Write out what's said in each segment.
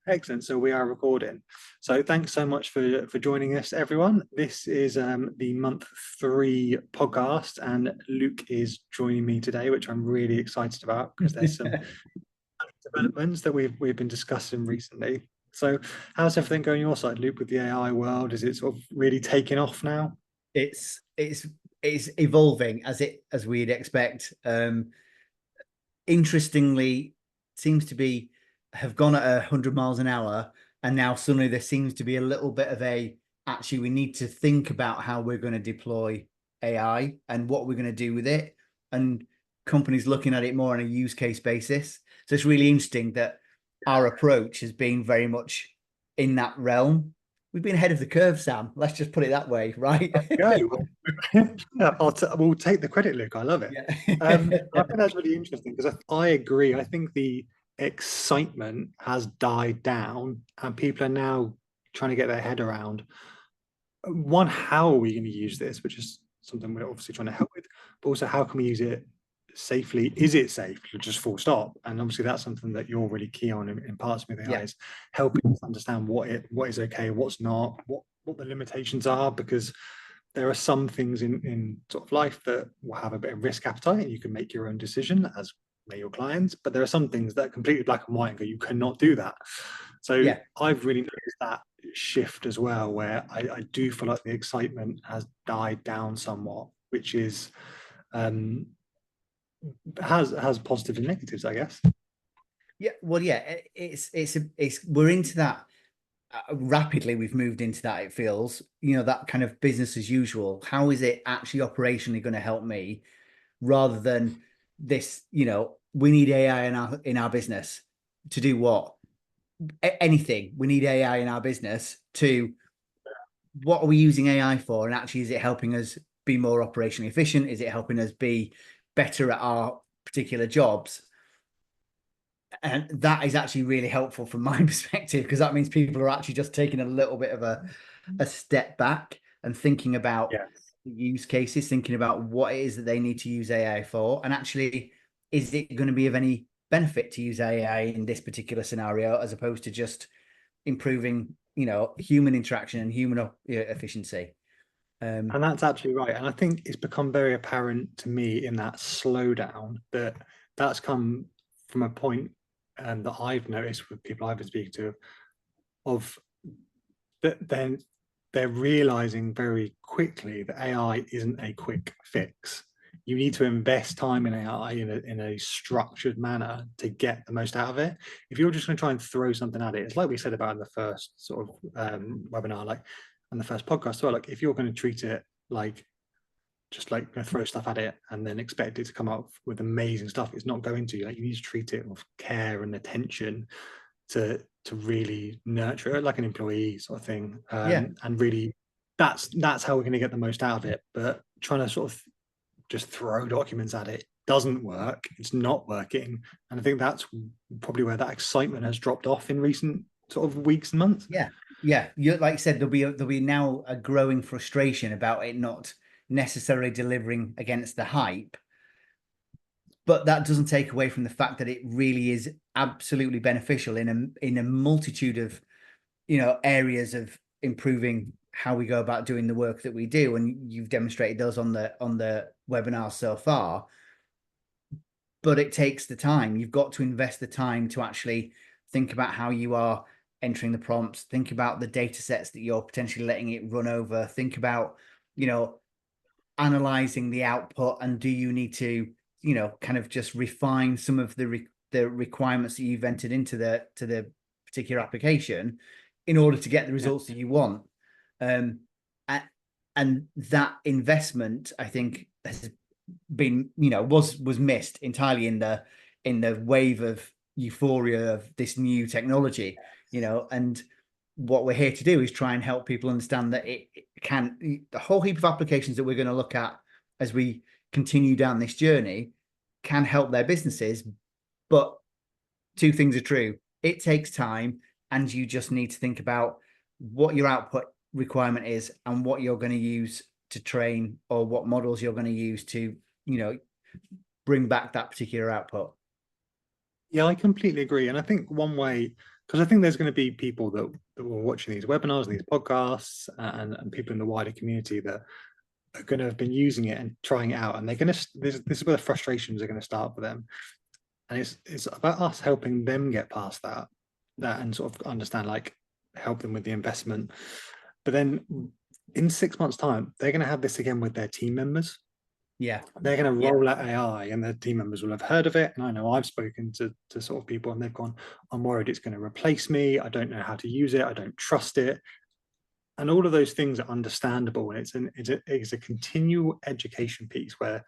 Excellent. So we are recording. So thanks so much for joining us, everyone. This is the month 3 podcast, and Luke is joining me today, which I'm really excited about because there's some developments that we've been discussing recently. So how's everything going your side, Luke, with the AI world? Is it sort of really taking off now? It's evolving as we'd expect. Interestingly, seems to be have gone at 100 miles an hour, and now suddenly there seems to be a little bit of actually we need to think about how we're going to deploy AI and what we're going to do with it, and companies looking at it more on a use case basis. So it's really interesting that our approach has been very much in that realm. We've been ahead of the curve, Sam. Let's just put it that way, right? Go. We'll take the credit, Luke. I love it. Yeah. I think that's really interesting because I agree. I think the excitement has died down, and people are now trying to get their head around one, how are we going to use this, which is something we're obviously trying to help with, but also how can we use it safely? Is it safe? Just full stop. And obviously that's something that you're really key on in parts with AI, Yeah. is helping us understand what is okay, what's not, what the limitations are, because there are some things in sort of life that will have a bit of risk appetite and you can make your own decision, as may your clients, but there are some things that are completely black and white and go, you cannot do that. So Yeah. I've really noticed that shift as well, where I do feel like the excitement has died down somewhat, which is has positives and negatives, I guess. Yeah, well, yeah, it's we're into that rapidly. We've moved into that. It feels, that kind of business as usual. How is it actually operationally going to help me, rather than this? We need AI in our business to do what? Anything. We need AI in our business to what are we using AI for? And actually, is it helping us be more operationally efficient? Is it helping us be better at our particular jobs? And that is actually really helpful from my perspective, because that means people are actually just taking a little bit of a step back and thinking about Yeah. the use cases, thinking about what it is that they need to use AI for, and actually, is it going to be of any benefit to use AI in this particular scenario, as opposed to just improving, human interaction and human efficiency. And that's absolutely right. And I think it's become very apparent to me in that slowdown that that's come from a point that I've noticed with people I've been speaking to, of that then they're realizing very quickly that AI isn't a quick fix. You need to invest time in AI in a structured manner to get the most out of it. If you're just going to try and throw something at it, it's like we said about in the first sort of webinar, like on the first podcast as well. Like if you're going to treat it like just like throw stuff at it and then expect it to come out with amazing stuff, it's not going to. Like you need to treat it with care and attention to really nurture it like an employee sort of thing, Yeah, and really that's how we're going to get the most out of it. But trying to sort of just throw documents at it doesn't work. It's not working, and I think that's probably where that excitement has dropped off in recent sort of weeks and months. yeah, yeah. You like you said, there'll be now a growing frustration about it not necessarily delivering against the hype, but that doesn't take away from the fact that it really is absolutely beneficial in a multitude of areas of improving how we go about doing the work that we do, and you've demonstrated those on the webinar so far. But it takes the time. You've got to invest the time to actually think about how you are entering the prompts, think about the data sets that you're potentially letting it run over, think about, analyzing the output, and do you need to, kind of just refine some of the requirements that you've entered into the particular application in order to get the Yeah. results that you want. Um, and that investment, I think, has been, was missed entirely in the wave of euphoria of this new technology, and what we're here to do is try and help people understand that it can, the whole heap of applications that we're going to look at as we continue down this journey can help their businesses. But two things are true: it takes time, and you just need to think about what your output requirement is and what you're going to use to train, or what models you're going to use to, bring back that particular output. Yeah, I completely agree. And I think one way, because I think there's going to be people that were watching these webinars and these podcasts, and people in the wider community that are going to have been using it and trying it out. And they're going to, this is where the frustrations are going to start for them. And it's about us helping them get past that and sort of understand, like, help them with the investment. But then in 6 months' time, they're going to have this again with their team members. Yeah. They're going to roll out AI, and their team members will have heard of it. And I know I've spoken to sort of people, and they've gone, I'm worried it's going to replace me. I don't know how to use it. I don't trust it. And all of those things are understandable. And it's a continual education piece where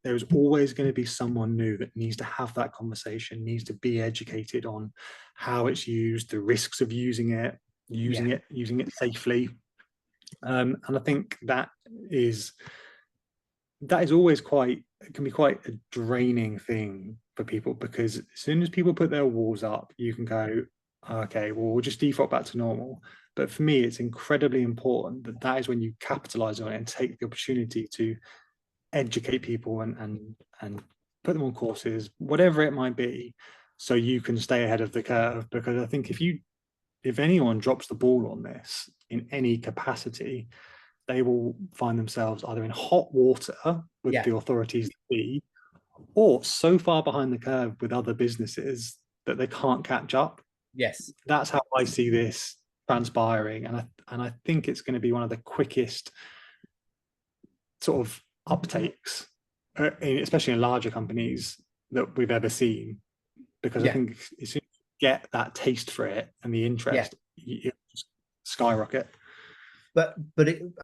there is always going to be someone new that needs to have that conversation, needs to be educated on how it's used, the risks of using it, Yeah. using it safely. And I think that is always it can be quite a draining thing for people, because as soon as people put their walls up, you can go, okay, well, we'll just default back to normal. But for me, it's incredibly important that is when you capitalize on it and take the opportunity to educate people and put them on courses, whatever it might be, so you can stay ahead of the curve. Because I think if anyone drops the ball on this in any capacity, they will find themselves either in hot water with Yeah. the authorities or so far behind the curve with other businesses that they can't catch up. Yes. That's how I see this transpiring, and I think it's going to be one of the quickest sort of uptakes, especially in larger companies, that we've ever seen. Because I Yeah. think as soon as you get that taste for it and the Yeah. interest, you just skyrocket. But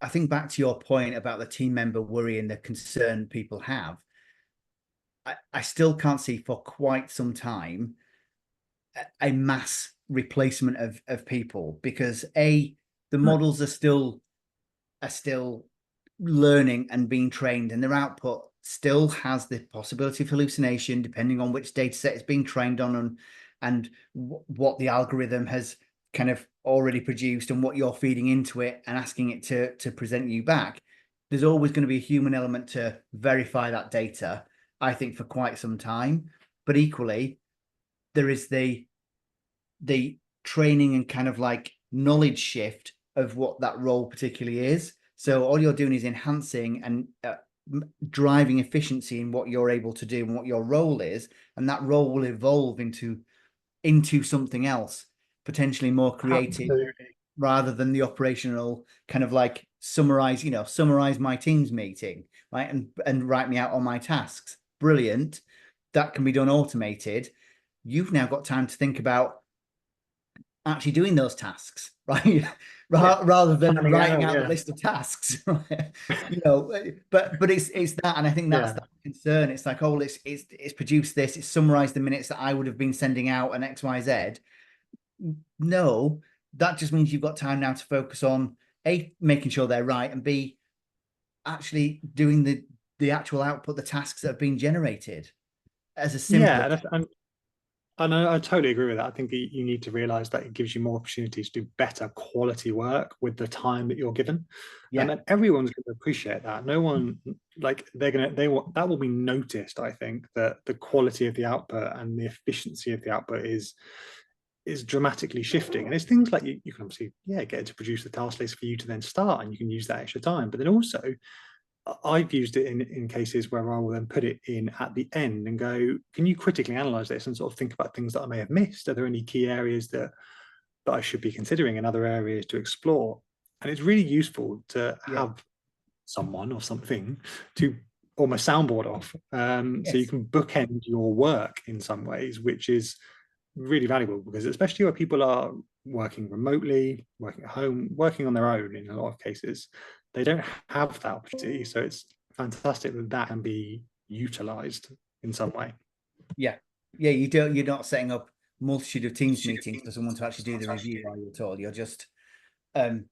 I think back to your point about the team member worry and the concern people have. I still can't see for quite some time a mass replacement of people, because the models are still learning and being trained, and their output still has the possibility of hallucination depending on which data set it's being trained on, and what the algorithm has kind of already produced and what you're feeding into it and asking it to present you back. There's always going to be a human element to verify that data, I think, for quite some time. But equally, there is the training and kind of like knowledge shift of what that role particularly is. So all you're doing is enhancing and driving efficiency in what you're able to do and what your role is, and that role will evolve into something else, potentially more creative, Absolutely. rather than the operational kind of like summarize my team's meeting, right, and write me out on my tasks. Brilliant. That can be done automated. You've now got time to think about actually doing those tasks, right? Yeah. Rather than Planning writing out, out the yeah. list of tasks, right? But it's that, and I think that's Yeah. that concern. It's like, oh, it's produced this, it's summarized the minutes that I would have been sending out and XYZ. No, that just means you've got time now to focus on A, making sure they're right, and B, actually doing the actual output, the tasks that have been generated as a Yeah, simpler. and I totally agree with that. I think you need to realize that it gives you more opportunities to do better quality work with the time that you're given. Yeah, And everyone's going to appreciate that. No one, like, that will be noticed. I think that the quality of the output and the efficiency of the output is dramatically shifting. And it's things like you can obviously, yeah, get it to produce the task list for you to then start, and you can use that extra time. But then also, I've used it in cases where I will then put it in at the end and go, can you critically analyze this and sort of think about things that I may have missed? Are there any key areas that I should be considering and other areas to explore? And it's really useful to yeah, have someone or something to almost soundboard off. So you yes, can bookend your work in some ways, which is really valuable, because especially where people are working remotely, working at home, working on their own in a lot of cases, they don't have that opportunity. So it's fantastic that that can be utilized in some way. yeah, yeah. You're not setting up multitude of Teams meetings for someone to actually do the review while you're told. You're just um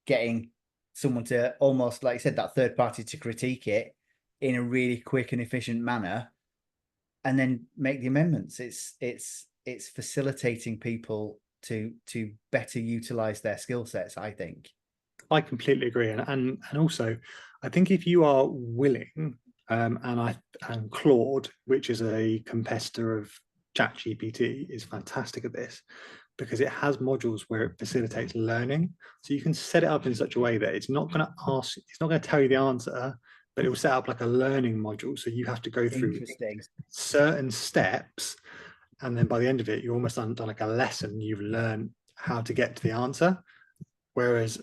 getting someone to, almost like you said, that third party to critique it in a really quick and efficient manner, and then make the amendments. It's facilitating people to better utilize their skill sets, I think. I completely agree, and also, I think if you are willing, and Claude, which is a competitor of ChatGPT is fantastic at this because it has modules where it facilitates learning. So you can set it up in such a way that it's not going to ask, it's not going to tell you the answer, but it will set up like a learning module. So you have to go through Interesting. certain steps, and then by the end of it, you're almost done like a lesson. You've learned how to get to the answer. Whereas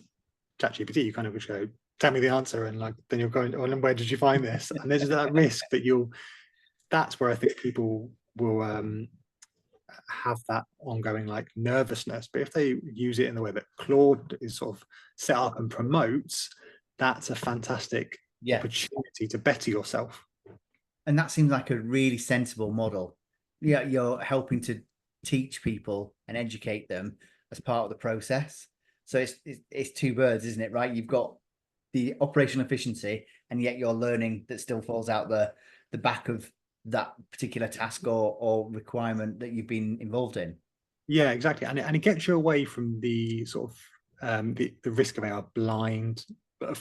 ChatGPT, you kind of just go, tell me the answer, and like then you're going, oh, and where did you find this? And there's that risk that that's where I think people will have that ongoing like nervousness. But if they use it in the way that Claude is sort of set up and promotes, that's a fantastic opportunity to better yourself. And that seems like a really sensible model. Yeah, you're helping to teach people and educate them as part of the process. So it's two birds, isn't it? Right? You've got the operational efficiency, and yet you're learning that still falls out the back of that particular task or requirement that you've been involved in. Yeah, exactly. And it gets you away from the sort of the risk of our blind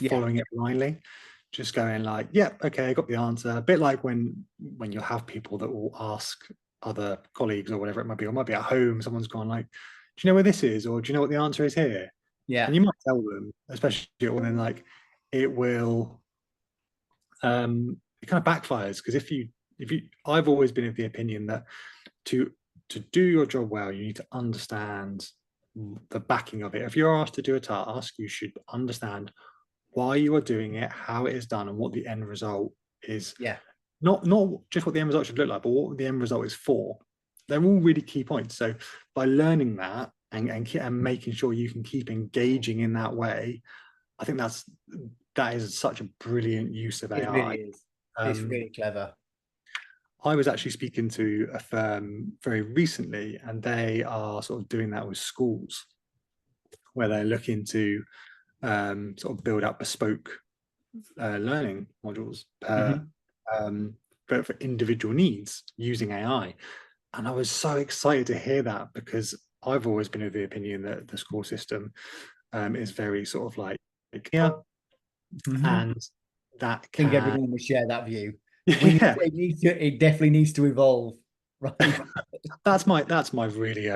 following it blindly, just going like, yeah, okay, I got the answer. A bit like when you have people that will ask other colleagues or whatever it might be, or it might be at home, someone's gone like, do you know where this is? Or do you know what the answer is here? Yeah. And you might tell them, especially when like it will it kind of backfires, because if you I've always been of the opinion that to do your job well, you need to understand the backing of it. If you're asked to do a task, you should understand why you are doing it, how it is done, and what the end result is. Yeah. Not just what the end result should look like, but what the end result is for. They're all really key points. So by learning that and making sure you can keep engaging in that way, I think that is such a brilliant use of AI. It really is. It's really clever. I was actually speaking to a firm very recently, and they are sort of doing that with schools, where they're looking to sort of build up bespoke learning modules for individual needs using AI. And I was so excited to hear that, because I've always been of the opinion that the school system is very sort of like, yeah, and that I think everyone will share that view. Yeah. It definitely needs to evolve, right? that's my really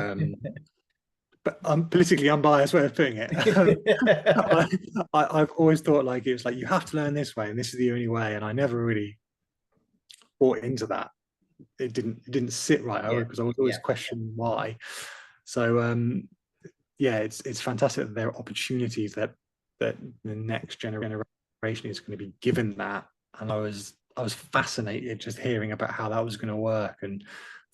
but politically unbiased way of putting it. I've always thought like it was like you have to learn this way and this is the only way, and I never really bought into that. It didn't sit right because I was always questioning why. So yeah, it's fantastic that there are opportunities that the next generation is going to be given that. And I was fascinated just hearing about how that was going to work, and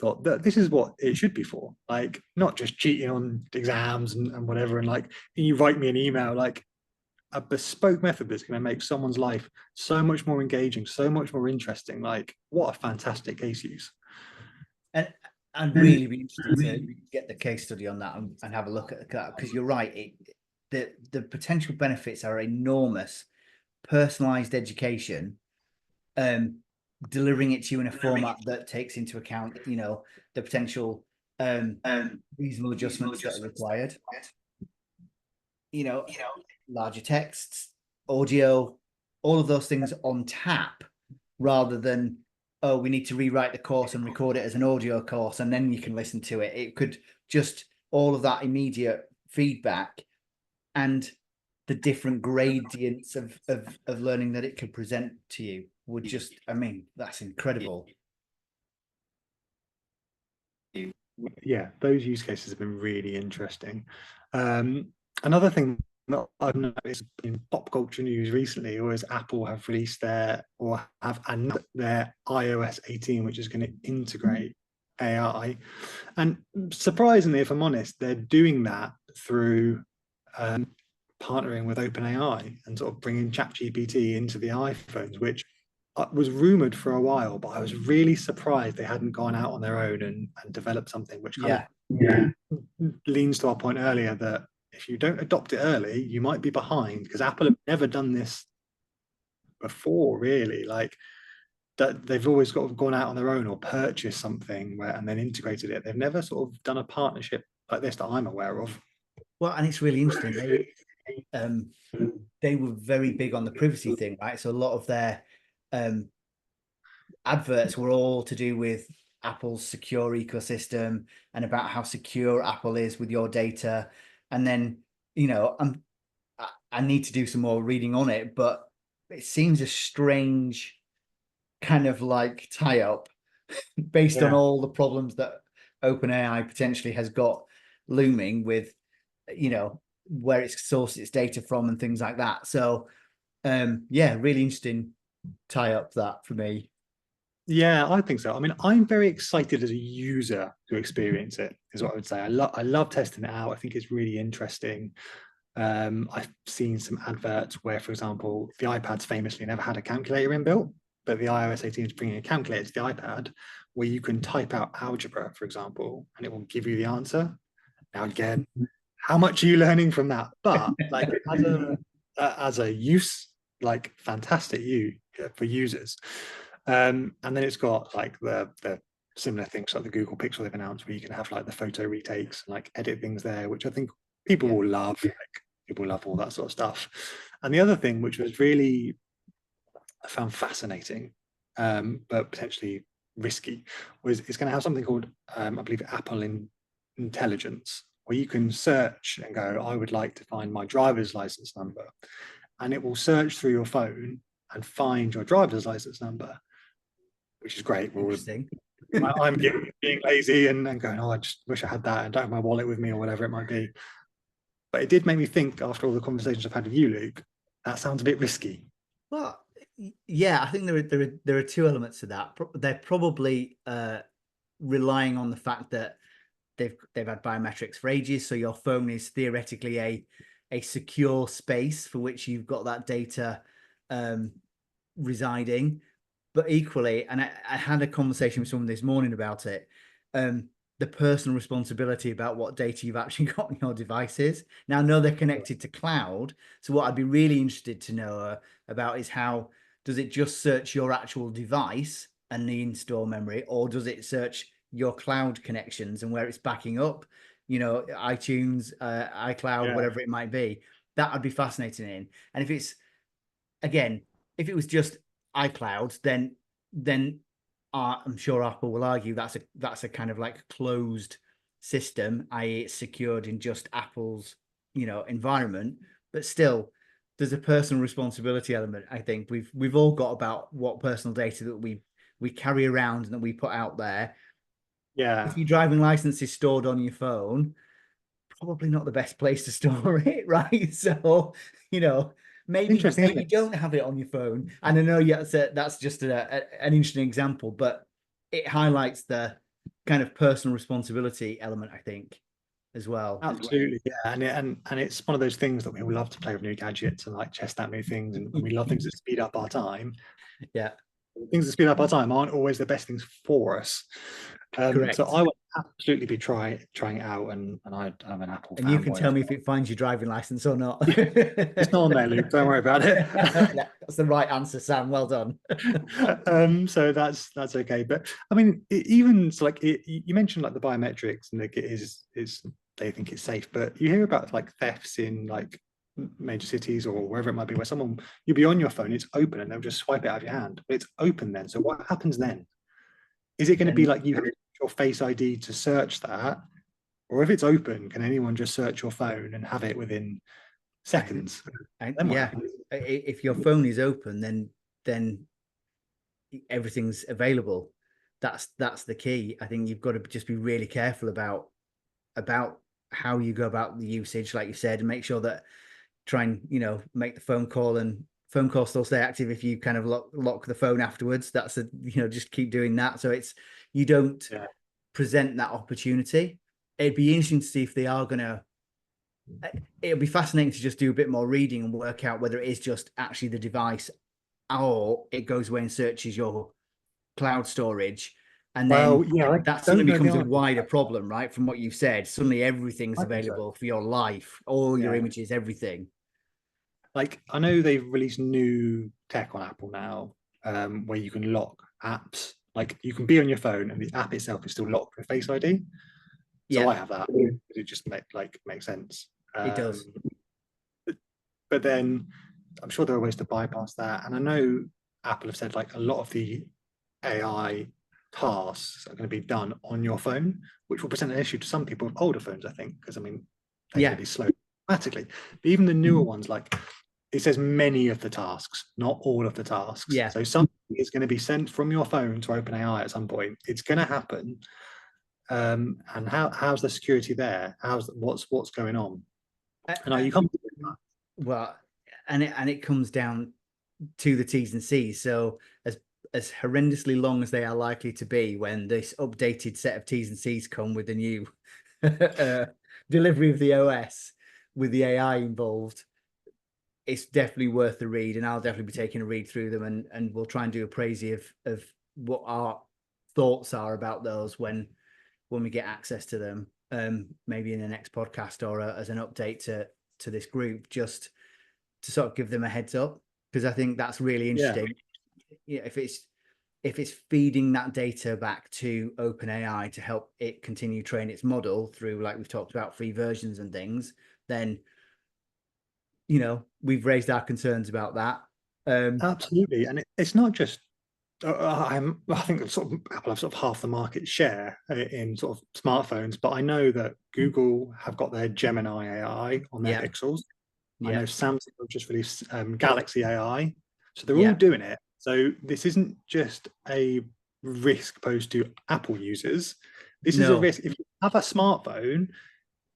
thought that this is what it should be for. Like, not just cheating on exams and whatever. And like, you write me an email, like a bespoke method that's going to make someone's life so much more engaging, so much more interesting. Like, what a fantastic case use. And I'd really be interested to get the case study on that and have a look at that, because you're right. The potential benefits are enormous. Personalized education, delivering it to you in a format that takes into account, the potential reasonable adjustments that are required. Larger texts, audio, all of those things on tap, rather than, oh, we need to rewrite the course and record it as an audio course and then you can listen to it. It could just, all of that immediate feedback and the different gradients of learning that it could present to you would just, I mean, that's incredible. Yeah, those use cases have been really interesting. Another thing that I've noticed in pop culture news recently is Apple have released their iOS 18, which is going to integrate AI. And surprisingly, if I'm honest, they're doing that through partnering with OpenAI and sort of bringing ChatGPT into the iPhones, which was rumored for a while, but I was really surprised they hadn't gone out on their own and developed something which kind of leans to our point earlier, that if you don't adopt it early, you might be behind, because Apple have never done this before, really. Like, that they've always gone out on their own or purchased something and then integrated it. They've never sort of done a partnership like this that I'm aware of. Well, and it's really interesting. They were very big on the privacy thing, right? So a lot of their adverts were all to do with Apple's secure ecosystem and about how secure Apple is with your data. And then, you know, I need to do some more reading on it, but it seems a strange kind of like tie up based on Yeah. all the problems that OpenAI potentially has got looming with, you know, where it's sourced its data from and things like that. So, yeah, really interesting tie up that for me. Yeah, I think so. I mean, I'm very excited as a user to experience it, is what I would say. I love testing it out. I think it's really interesting. I've seen some adverts where, for example, the iPad's famously never had a calculator inbuilt, but the iOS 18 is bringing a calculator to the iPad where you can type out algebra, for example, and it will give you the answer. Now, again, how much are you learning from that? But like as a use, like fantastic for users. And then it's got like the similar things like the Google Pixel they've announced, where you can have like the photo retakes and like edit things there, which I think people will love. Like, people love all that sort of stuff. And the other thing, which was really I found fascinating, but potentially risky, was it's going to have something called I believe Apple Intelligence, where you can search and go, I would like to find my driver's license number, and it will search through your phone and find your driver's license number, which is great. Interesting. I'm being lazy and going, oh, I just wish I had that and don't have my wallet with me or whatever it might be. But it did make me think, after all the conversations I've had with you, Luke, that sounds a bit risky. Well, yeah, I think there are two elements to that. They're probably relying on the fact that they've had biometrics for ages, so your phone is theoretically a secure space for which you've got that data residing. But equally, and I had a conversation with someone this morning about it, the personal responsibility about what data you've actually got on your devices. Now, I know they're connected to cloud, so what I'd be really interested to know about is how does it just search your actual device and the in-store memory, or does it search your cloud connections and where it's backing up, you know, iTunes, iCloud, Yeah. whatever it might be? That would be fascinating in. And if it's, again, if it was just iCloud, then I'm sure Apple will argue that's a kind of like closed system, i.e., it's secured in just Apple's, you know, environment. But still, there's a personal responsibility element. I think we've all got about what personal data that we carry around and that we put out there. Yeah. If your driving license is stored on your phone, probably not the best place to store it, right? So, you know, Interesting, isn't maybe it? don't have it on your phone. And I know, yeah, that's just an interesting example, but it highlights the kind of personal responsibility element, I think, as well. Absolutely, yeah, and it's one of those things that we all love to play with new gadgets and like test out new things, and we love things that speed up our time. Yeah, Things that speed up our time aren't always the best things for us. So correct. I would absolutely be trying it out, and I'm an Apple And you can fanboy tell as me if well. it finds your driving license or not. It's not on there, Luke. Don't worry about it. That's the right answer, Sam. Well done. So that's okay. But I mean, even so, like you mentioned, like the biometrics, and like it is they think it's safe, but you hear about like thefts in like major cities or wherever it might be, where someone you'll be on your phone, it's open, and they'll just swipe it out of your hand. But it's open then. So what happens then? Is it going to be And like you have your Face ID to search that, or if it's open, can anyone just search your phone and have it within seconds? Then what yeah, happens? if your phone is open, then everything's available. That's the key. I think you've got to just be really careful about how you go about the usage, like you said, and make sure that try and, you know, make the phone call and phone call still stay active if you kind of lock the phone afterwards. That's a, you know, just keep doing that. So it's, you don't Yeah. present that opportunity. It'd be interesting to see if they are gonna, it'll be fascinating to just do a bit more reading and work out whether it is just actually the device or it goes away and searches your cloud storage. And then Well, yeah, I that suddenly don't know the becomes a answer to wider that. problem, right? From what you've said, suddenly everything's I think so. available for your life, all your Yeah. images, everything. Like I know they've released new tech on Apple now, where you can lock apps. Like you can be on your phone and the app itself is still locked with Face ID. So Yeah, I have that. It just makes sense. it does. But then I'm sure there are ways to bypass that. And I know Apple have said like a lot of the AI tasks are going to be done on your phone, which will present an issue to some people with older phones, I think, because I mean, they're going Yeah. to be slow automatically. But even the newer ones, like it says many of the tasks, not all of the tasks. Yeah. So something is going to be sent from your phone to OpenAI at some point. It's going to happen. And how's the security there? What's going on? And are you comfortable with that? Well, and it comes down to the T's and C's. So as horrendously long as they are likely to be when this updated set of T's and C's come with the new delivery of the OS with the AI involved, it's definitely worth the read, and I'll definitely be taking a read through them, and we'll try and do a précis of what our thoughts are about those when we get access to them, maybe in the next podcast or as an update to this group, just to sort of give them a heads up, because I think that's really interesting. Yeah, if it's feeding that data back to OpenAI to help it continue train its model through, like we've talked about, free versions and things, then we've raised our concerns about that. Absolutely, and it's not just. I think sort of Apple have sort of half the market share in sort of smartphones, but I know that Google have got their Gemini AI on their Pixels. I know Samsung have just released Galaxy AI, so they're all doing it. So this isn't just a risk posed to Apple users. This is a risk. If you have a smartphone,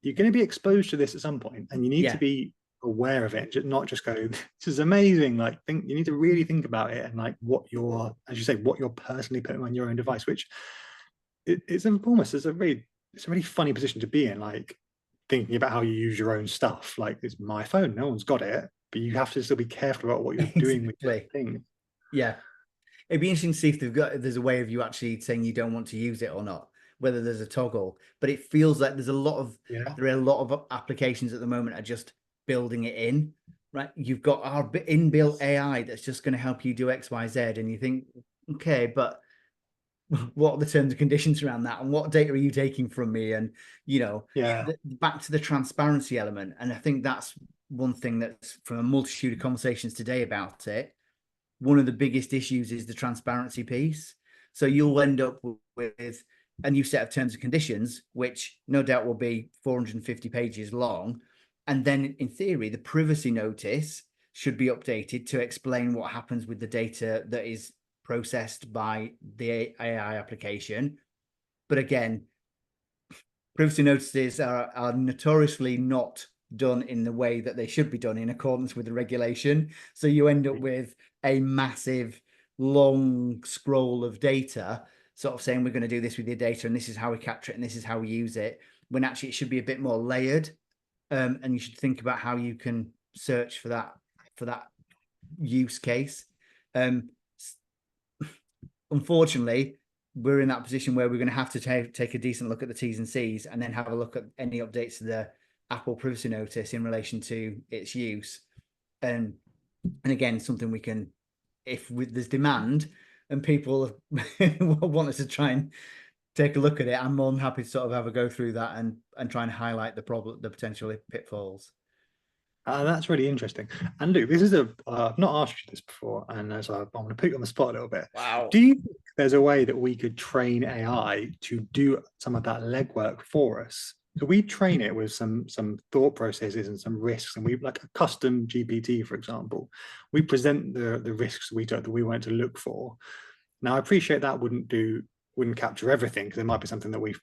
you're going to be exposed to this at some point, and you need to be aware of it, not just go, this is amazing. Like, you need to really think about it, and like what you're, as you say, what you're personally putting on your own device, which it's almost it's a really funny position to be in, like thinking about how you use your own stuff. Like, it's my phone, no one's got it, but you have to still be careful about what you're doing with your thing. Yeah, it'd be interesting to see if there's a way of you actually saying you don't want to use it or not, whether there's a toggle. But it feels like there are a lot of applications at the moment are just building it in, right? You've got our inbuilt AI that's just going to help you do X, Y, Z, and you think, okay, but what are the terms and conditions around that, and what data are you taking from me? And back to the transparency element. And I think that's one thing that's, from a multitude of conversations today about it, one of the biggest issues is the transparency piece. So you'll end up with a new set of terms and conditions, which no doubt will be 450 pages long. And then in theory, the privacy notice should be updated to explain what happens with the data that is processed by the AI application. But again, privacy notices are notoriously not done in the way that they should be done in accordance with the regulation. So you end up with a massive long scroll of data sort of saying, we're going to do this with your data, and this is how we capture it, and this is how we use it, when actually it should be a bit more layered. And you should think about how you can search for that use case. Unfortunately, we're in that position where we're going to have to take a decent look at the T's and C's, and then have a look at any updates to the Apple privacy notice in relation to its use. And again, something we can, if there's demand and people want us to try and take a look at it, I'm more than happy to sort of have a go through that and try and highlight the potential pitfalls. That's really interesting. And Luke, this is I've not asked you this before, and so I'm going to put you on the spot a little bit. Wow. Do you think there's a way that we could train AI to do some of that legwork for us? So we train it with some thought processes and some risks, and we, like a custom GPT, for example, we present the risks that we want to look for. Now, I appreciate that wouldn't capture everything, because there might be something that we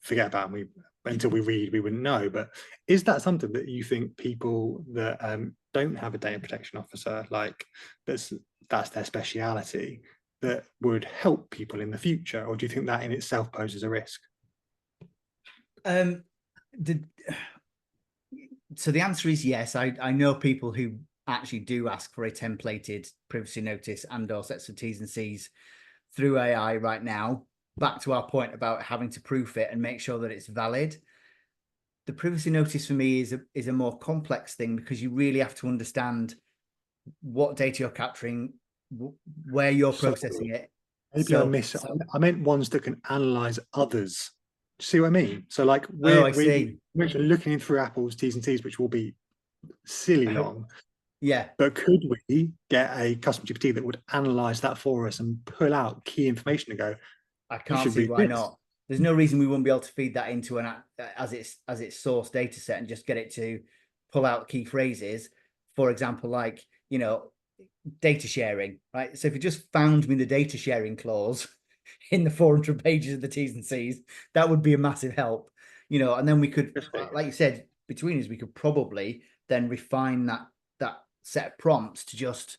forget about, and until we read, we wouldn't know. But is that something that you think people that don't have a data protection officer, like that's their speciality, that would help people in the future? Or do you think that in itself poses a risk? So the answer is yes. I know people who actually do ask for a templated privacy notice and or sets of T's and C's through AI right now. Back to our point about having to proof it and make sure that it's valid. The privacy notice for me is a more complex thing, because you really have to understand what data you're capturing, where you're processing it. Maybe I meant ones that can analyze others. See what I mean? So like we're looking through Apple's T's and C's, which will be silly long. Yeah. But could we get a custom GPT that would analyze that for us and pull out key information and go, I it can't should see be why this. not. There's no reason we wouldn't be able to feed that into an as its source data set and just get it to pull out key phrases. For example, like, you know, data sharing, right? So if you just found me the data sharing clause in the 400 pages of the T's and C's, that would be a massive help, you know. And then we could, like you said, between us, we could probably then refine that set of prompts to just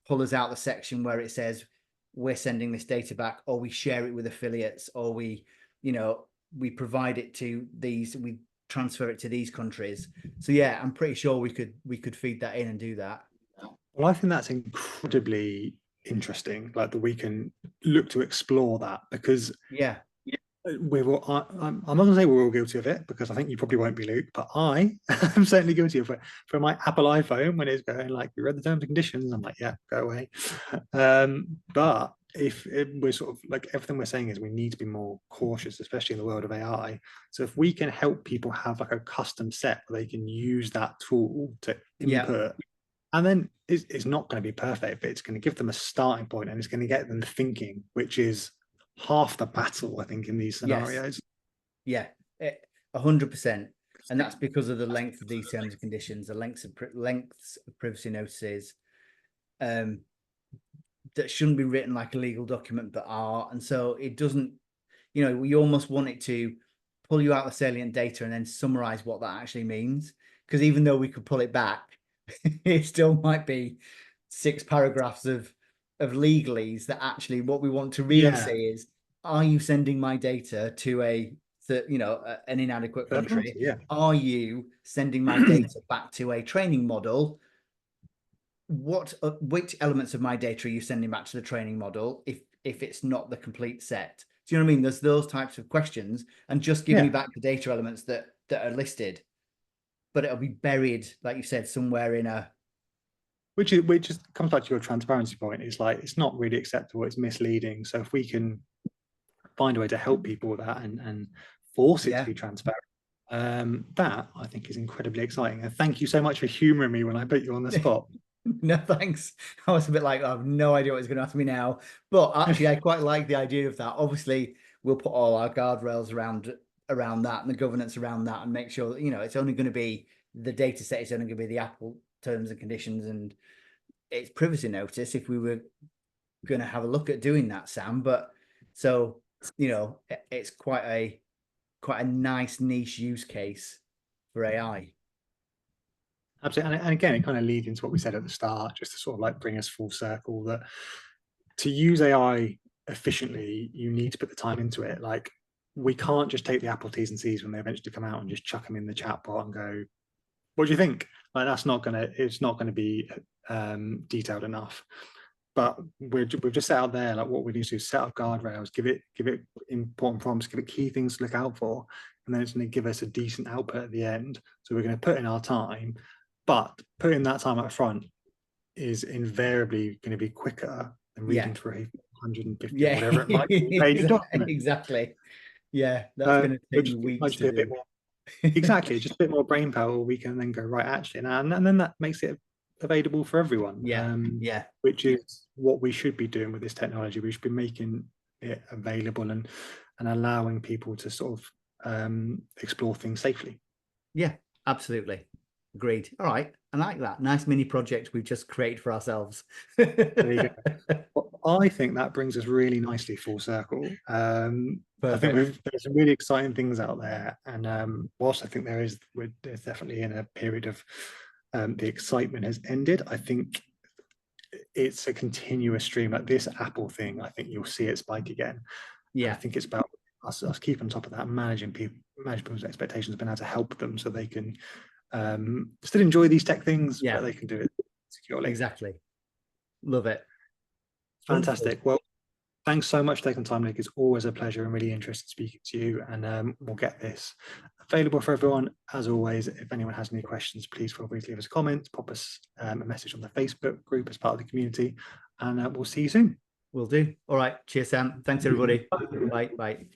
pull us out the section where it says we're sending this data back, or we share it with affiliates, or we, you know, we provide it to these, we transfer it to these countries. So yeah, I'm pretty sure we could feed that in and do that. Well, I think that's incredibly interesting. Like that we can look to explore that because Yeah. we're all, I'm not going to say we're all guilty of it because I think you probably won't be, Luke, but I am certainly guilty of it. For my Apple iPhone, when it's going like, you read the terms and conditions, I'm like, yeah, go away. But if we're sort of like everything we're saying is we need to be more cautious, especially in the world of AI. So if we can help people have like a custom set where they can use that tool to input, and then it's not going to be perfect, but it's going to give them a starting point and it's going to get them thinking, which is half the battle, I think, in these scenarios. Yes. Yeah, 100%. And that's because of the length of these terms and conditions, the lengths of privacy notices, that shouldn't be written like a legal document, but are. And so it doesn't, you know, we almost want it to pull you out the salient data and then summarize what that actually means. Because even though we could pull it back, it still might be 6 paragraphs of legalese that actually what we want to really say is, are you sending my data to an inadequate country? Yeah. Are you sending my data back to a training model? Which elements of my data are you sending back to the training model if it's not the complete set? Do you know what I mean? There's those types of questions, and just give me back the data elements that are listed, but it'll be buried, like you said, somewhere in a. Which just comes back to your transparency point. It's like it's not really acceptable. It's misleading. So if we can find a way to help people with that and force it to be transparent, that I think is incredibly exciting. And thank you so much for humoring me when I put you on the spot. No, thanks. I was a bit like, I have no idea what he's going to ask me now. But actually, I quite like the idea of that. Obviously, we'll put all our guardrails around that and the governance around that and make sure that, you know, it's only going to be the data set, it's only going to be the Apple terms and conditions and its privacy notice if we were going to have a look at doing that, Sam. But so, you know, it's quite a nice niche use case for AI. Absolutely. And again, it kind of leads into what we said at the start, just to sort of like bring us full circle, that to use AI efficiently, you need to put the time into it. Like we can't just take the Apple T's and C's when they eventually come out and just chuck them in the chat bot and go, what do you think? Like it's not going to be detailed enough. But we've just set out there, like what we need to do is set up guardrails, give it important prompts, give it key things to look out for, and then it's going to give us a decent output at the end. So we're going to put in our time, but putting that time up front is invariably going to be quicker than reading through 150 or whatever it might be page document. Exactly. Yeah, that's going to take me weeks to do. Exactly, just a bit more brain power. We can then go right, actually, and then that makes it available for everyone. Yeah. Which is what we should be doing with this technology. We should be making it available and allowing people to sort of explore things safely. Yeah, absolutely. Agreed. All right. I like that. Nice mini project we've just created for ourselves. There you go. Well, I think that brings us really nicely full circle. I think there's some really exciting things out there, and whilst I think there's definitely in a period of the excitement has ended, I think it's a continuous stream. Like this Apple thing, I think you'll see it spike again. Yeah, and I think it's about us keeping on top of that, managing people's expectations, being able to help them so they can still enjoy these tech things, but they can do it securely. Exactly. Love it. Fantastic. Wonderful. Well, thanks so much for taking time, Nick. It's always a pleasure and really interested speaking to you. And we'll get this available for everyone. As always, if anyone has any questions, please feel free to leave us a comment, pop us a message on the Facebook group as part of the community, and we'll see you soon. Will do. All right. Cheers, Sam. Thanks, everybody. Bye. Bye.